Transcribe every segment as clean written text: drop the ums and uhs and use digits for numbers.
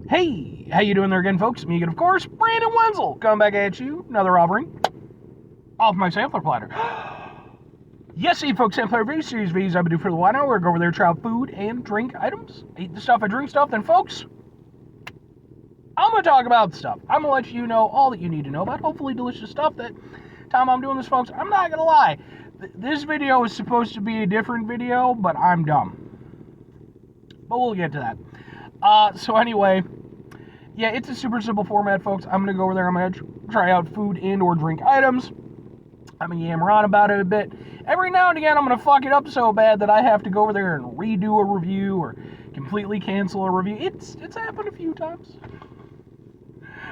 Hey, how you doing there again, folks? Me again, of course, Brandon Wenzel, coming back at you, another offering off my sampler platter. Yes, folks, sampler video series videos I've been doing for a while now. We're going over there, try out food and drink items. I eat the stuff, I drink stuff. Then, folks, I'm going to talk about stuff. I'm going to let you know all that you need to know about hopefully delicious stuff. That time I'm doing this, folks, I'm not going to lie. This video is supposed to be a different video, but I'm dumb. But we'll get to that. So anyway, yeah, it's a super simple format, folks. I'm going to go over there. I'm going to try out food and or drink items. I'm going to yammer on about it a bit. Every now and again, I'm going to fuck it up so bad that I have to go over there and redo a review or completely cancel a review. It's happened a few times.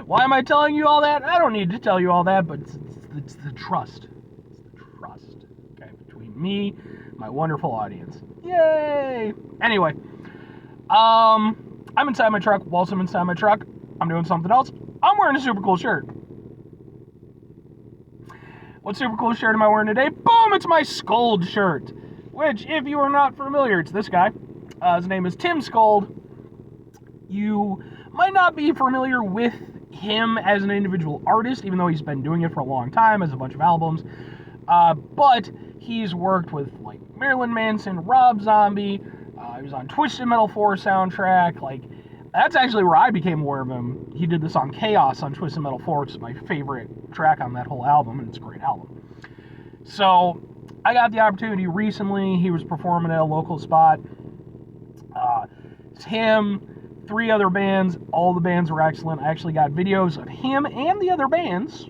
Why am I telling you all that? I don't need to tell you all that, but it's the trust. It's the trust, okay, between me, my wonderful audience. Yay! Anyway, I'm inside my truck. Whilst I'm inside my truck, I'm doing something else. I'm wearing a super cool shirt. What super cool shirt am I wearing today? Boom! It's my Scold shirt. Which, if you are not familiar, it's this guy. His name is Tim Scold. You might not be familiar with him as an individual artist, even though he's been doing it for a long time, has a bunch of albums. But he's worked with, like, Marilyn Manson, Rob Zombie. He was on Twisted Metal 4 soundtrack. Like, that's actually where I became aware of him. He did the song Chaos on Twisted Metal 4, which is my favorite track on that whole album, and it's a great album. So, I got the opportunity recently. He was performing at a local spot. It's him, 3 other bands. All the bands were excellent. I actually got videos of him and the other bands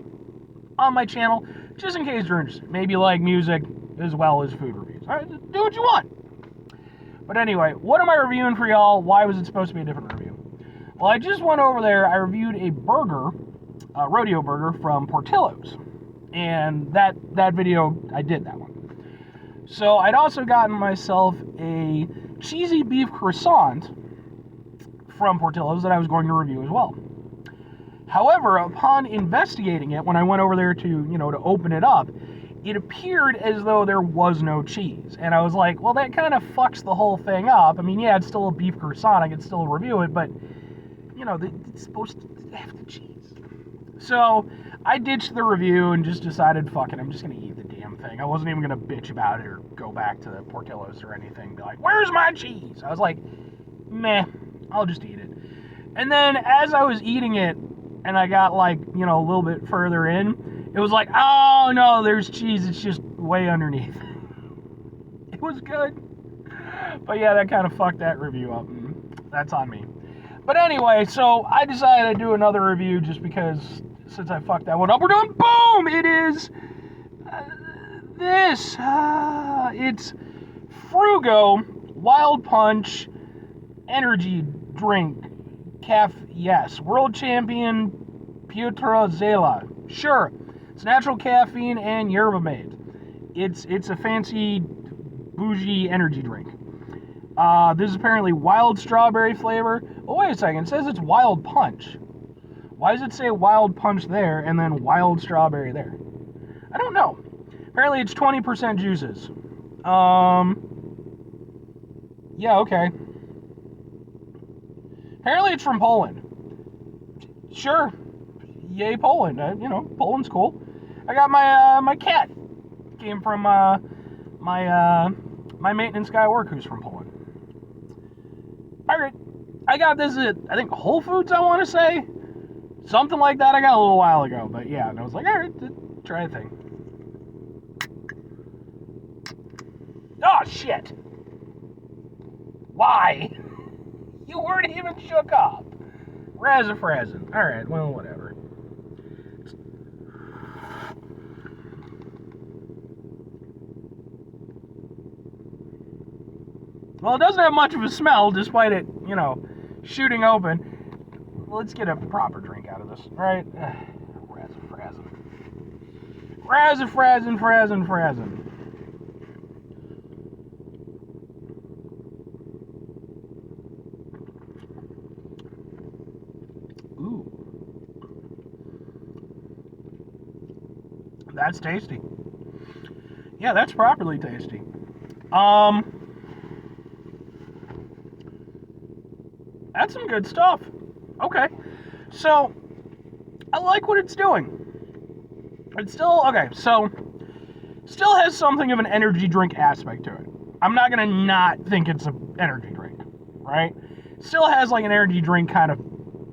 on my channel, just in case you're interested. Maybe you like music as well as food reviews. All right, do what you want. But anyway, what am I reviewing for y'all? Why was it supposed to be a different review? Well, I just went over there. I reviewed a burger, a rodeo burger from Portillo's. And that video, I did that one. So I'd also gotten myself a cheesy beef croissant from Portillo's that I was going to review as well. However, upon investigating it, when I went over there to open it up, it appeared as though there was no cheese. And I was like, well, that kind of fucks the whole thing up. I mean, yeah, it's still a beef croissant. I can still review it, but, it's supposed to have the cheese. So I ditched the review and just decided, fuck it, I'm just going to eat the damn thing. I wasn't even going to bitch about it or go back to the Portillo's or anything. Be like, where's my cheese? I was like, meh, I'll just eat it. And then as I was eating it, and I got a little bit further in, it was like, oh no, there's cheese, it's just way underneath. It was good. But yeah, that kind of fucked that review up, and that's on me. But anyway, so I decided to do another review just because, since I fucked that one up, we're doing, boom! It is this. It's Frugo Wild Punch Energy Drink. Yes. World Champion Piotr Zela. Sure. It's natural caffeine and yerba mate. It's a fancy bougie energy drink. This is apparently wild strawberry flavor. Oh, wait a second. It says it's wild punch. Why does it say wild punch there and then wild strawberry there? I don't know. Apparently it's 20% juices. Yeah, okay. Apparently it's from Poland. Sure. Yay, Poland. Poland's cool. I got my cat. Came from my maintenance guy at work who's from Poland. Alright. I got this at, I think, Whole Foods, I want to say. Something like that I got a little while ago. But yeah, and I was like, alright, try a thing. Oh, shit. Why? You weren't even shook up. Razzafrazzin'. Alright, well, whatever. Well, it doesn't have much of a smell, despite it, shooting open. Let's get a proper drink out of this, right? Razzafrazzin'. Razzafrazzin'. Ooh. That's tasty. Yeah, that's properly tasty. That's some good stuff. Okay. So, I like what it's doing. It's still, okay, so, still has something of an energy drink aspect to it. I'm not going to not think it's an energy drink, right? Still has like an energy drink kind of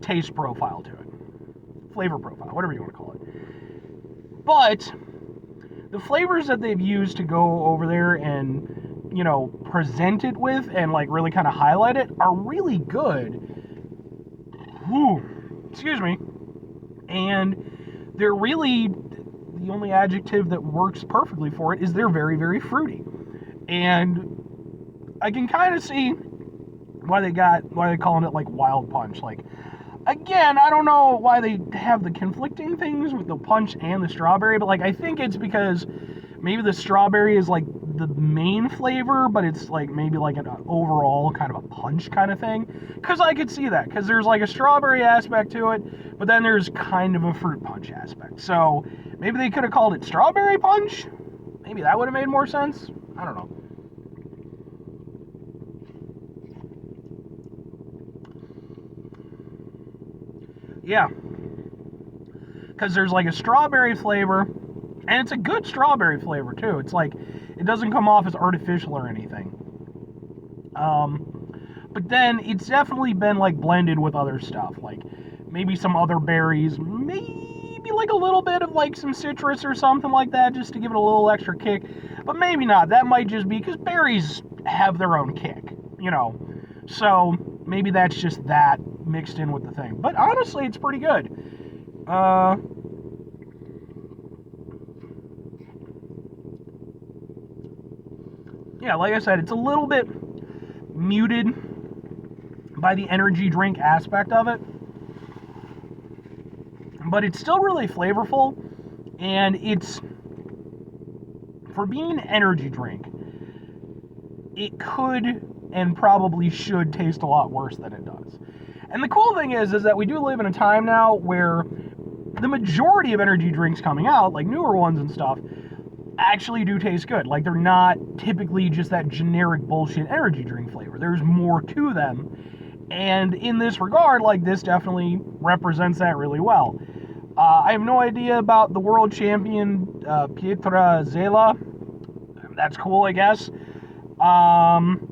taste profile to it. Flavor profile, whatever you want to call it. But the flavors that they've used to go over there and, present it with and like really kind of highlight it are really good. Whew. Excuse me. And they're really, the only adjective that works perfectly for it is they're very, very fruity. And I can kind of see why they're calling it like Wild Punch. Like, again, I don't know why they have the conflicting things with the punch and the strawberry, but like I think it's because maybe the strawberry is like the main flavor, but it's like maybe like an overall kind of a punch kind of thing. Because I could see that, because there's like a strawberry aspect to it, but then there's kind of a fruit punch aspect. So maybe they could have called it strawberry punch. Maybe that would have made more sense. I don't know. Yeah, because there's like a strawberry flavor, and it's a good strawberry flavor too. It's like, it doesn't come off as artificial or anything. But then it's definitely been like blended with other stuff, like maybe some other berries, maybe like a little bit of like some citrus or something like that, just to give it a little extra kick. But maybe not. That might just be because berries have their own kick, So maybe that's just that mixed in with the thing. But honestly, it's pretty good. Yeah, like I said, it's a little bit muted by the energy drink aspect of it, but it's still really flavorful, and it's, for being an energy drink, it could and probably should taste a lot worse than it does. And the cool thing is that we do live in a time now where the majority of energy drinks coming out, like newer ones and stuff, actually do taste good. Like, they're not typically just that generic bullshit energy drink flavor. There's more to them. And in this regard, like, this definitely represents that really well. I have no idea about the world champion, Pietra Zela. That's cool, I guess. And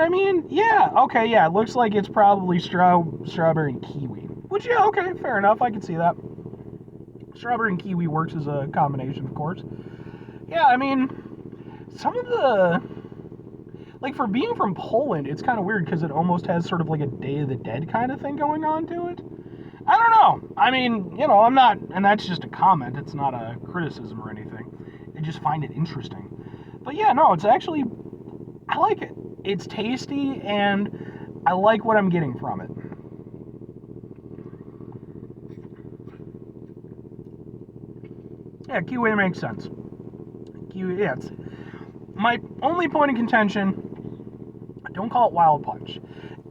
I mean, yeah, okay, yeah, it looks like it's probably strawberry and kiwi. Which, yeah, okay, fair enough, I can see that. Strawberry and kiwi works as a combination, of course. Yeah, I mean, some of the, like, for being from Poland, it's kind of weird because it almost has sort of like a Day of the Dead kind of thing going on to it. I don't know. I mean, I'm not, and that's just a comment, it's not a criticism or anything. I just find it interesting. But yeah, no, it's actually, I like it. It's tasty, and I like what I'm getting from it. Yeah, kiwi makes sense. Kiwi, yeah, it's my only point of contention, don't call it Wild Punch.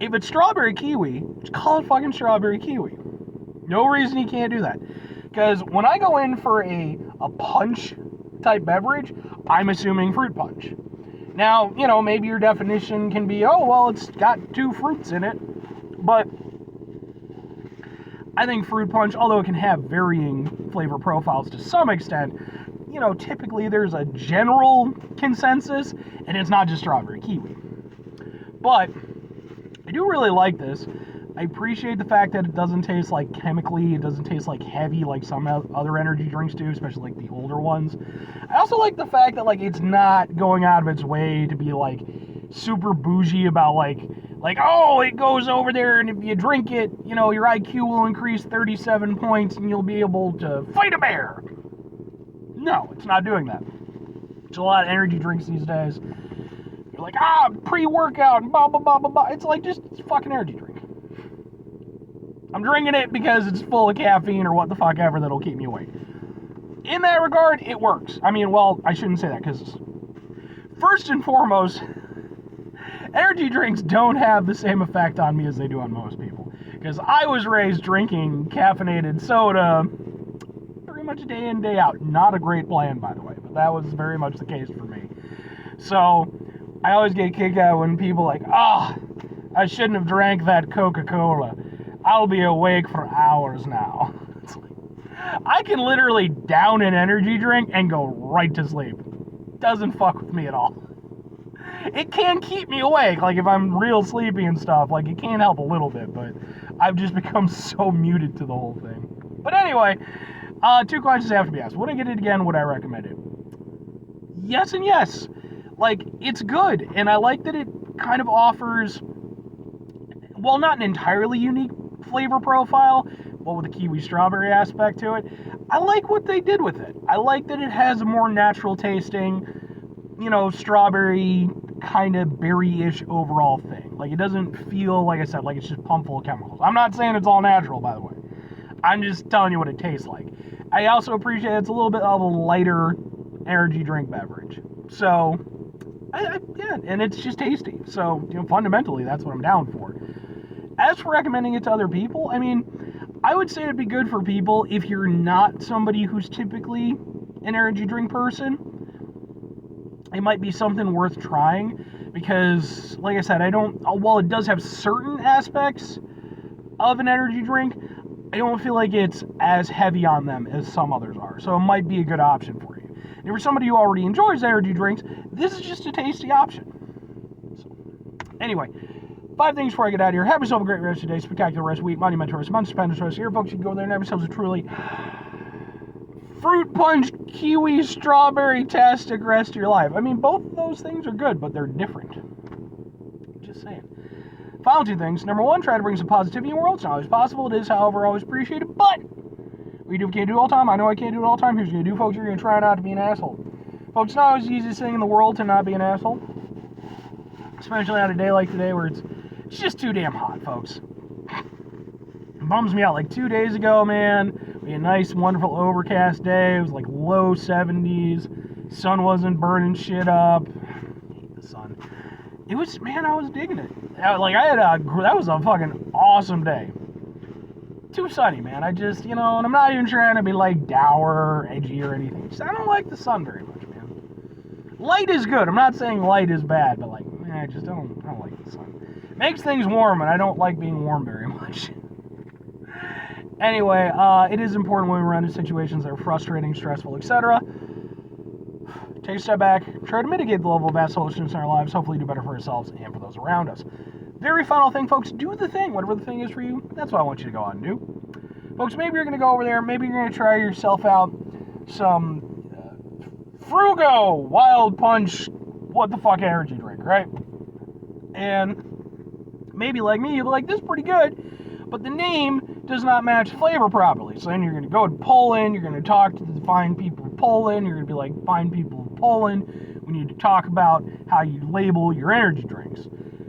If it's strawberry kiwi, just call it fucking strawberry kiwi. No reason you can't do that. Because when I go in for a punch type beverage, I'm assuming fruit punch. Now, maybe your definition can be, oh, well, it's got 2 fruits in it. But I think fruit punch, although it can have varying flavor profiles to some extent, typically there's a general consensus, and it's not just strawberry kiwi. But I do really like this. I appreciate the fact that it doesn't taste like chemically, it doesn't taste like heavy like some other energy drinks do, especially like the older ones. I also like the fact that like it's not going out of its way to be like super bougie about like oh, it goes over there and if you drink it, your IQ will increase 37 points and you'll be able to fight a bear. No, it's not doing that. There's a lot of energy drinks these days. You're like, pre-workout and blah blah blah blah blah. It's like just it's a fucking energy drink. I'm drinking it because it's full of caffeine or what the fuck ever that'll keep me awake. In that regard, it works. I mean, well, I shouldn't say that because first and foremost, energy drinks don't have the same effect on me as they do on most people. Because I was raised drinking caffeinated soda pretty much day in, day out. Not a great plan, by the way, but that was very much the case for me. So, I always get a kick out when people are like, I shouldn't have drank that Coca-Cola. I'll be awake for hours now. It's like, I can literally down an energy drink and go right to sleep. Doesn't fuck with me at all. It can keep me awake, like if I'm real sleepy and stuff, like it can help a little bit, but I've just become so muted to the whole thing. But anyway, 2 questions have to be asked. Would I get it again? Would I recommend it? Yes and yes. Like, it's good, and I like that it kind of offers, well, not an entirely unique flavor profile, but with a kiwi strawberry aspect to it. I like what they did with it. I like that it has a more natural tasting, strawberry kind of berry-ish overall thing. Like, it doesn't feel, like I said, like it's just pumped full of chemicals. I'm not saying it's all natural, by the way. I'm just telling you what it tastes like. I also appreciate it's a little bit of a lighter energy drink beverage. So, yeah, and it's just tasty. So, fundamentally, that's what I'm down for. As for recommending it to other people, I mean, I would say it'd be good for people if you're not somebody who's typically an energy drink person. It might be something worth trying because, like I said, while it does have certain aspects of an energy drink, I don't feel like it's as heavy on them as some others are. So it might be a good option for you. And if you're somebody who already enjoys energy drinks, this is just a tasty option. So, anyway, 5 things before I get out of here. Have yourself a great rest of your day, spectacular rest of the week, monumental rest, month, stupendous rest of the year. Folks, you can go there and have yourselves a truly fruit punch, kiwi, strawberry-tastic rest of your life. I mean, both of those things are good, but they're different. Just saying. Final 2 things. Number 1, try to bring some positivity in the world. It's not always possible. It is, however, always appreciated. But we can't do it all the time. I know I can't do it all the time. Here's what you're going to do, folks. You're going to try not to be an asshole. Folks, it's not always the easiest thing in the world to not be an asshole. Especially on a day like today where it's just too damn hot, folks. It bums me out. Like 2 days ago, man, we had a nice, wonderful overcast day. It was like low 70s. Sun wasn't burning shit up. I hate the sun. It was, man, I was digging it. That was a fucking awesome day. Too sunny, man. I just, and I'm not even trying to be like dour or edgy or anything. Just, I don't like the sun very much, man. Light is good. I'm not saying light is bad, but like, I just don't like the sun. It makes things warm, and I don't like being warm very much. Anyway, it is important when we run into situations that are frustrating, stressful, etc. Take a step back, try to mitigate the level of assolationist in our lives, hopefully do better for ourselves and for those around us. Very final thing, folks, do the thing, whatever the thing is for you. That's what I want you to go out and do. Folks, maybe you're going to go over there, maybe you're going to try yourself out some Frugo Wild Punch, what the fuck energy drink, right? And maybe like me, you'll be like, this is pretty good, but the name does not match flavor properly. So then you're going to go to Poland, you're going to talk to the fine people of Poland, you're going to be like, fine people of Poland, we need to talk about how you label your energy drinks.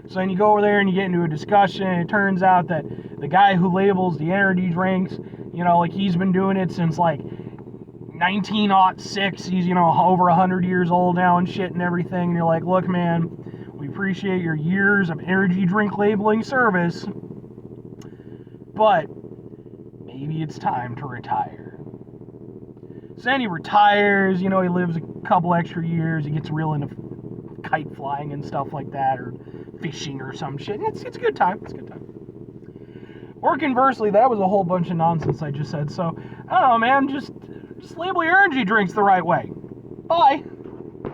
So then you go over there and you get into a discussion, and it turns out that the guy who labels the energy drinks, like he's been doing it since like 1906, he's, over 100 years old now and shit and everything, and you're like, look, man, we appreciate your years of energy drink labeling service, but maybe it's time to retire. So then he retires, he lives a couple extra years, he gets real into kite flying and stuff like that, or fishing or some shit, and it's a good time, Or conversely, that was a whole bunch of nonsense I just said, so, I don't know, man, just label your energy drinks the right way. Bye.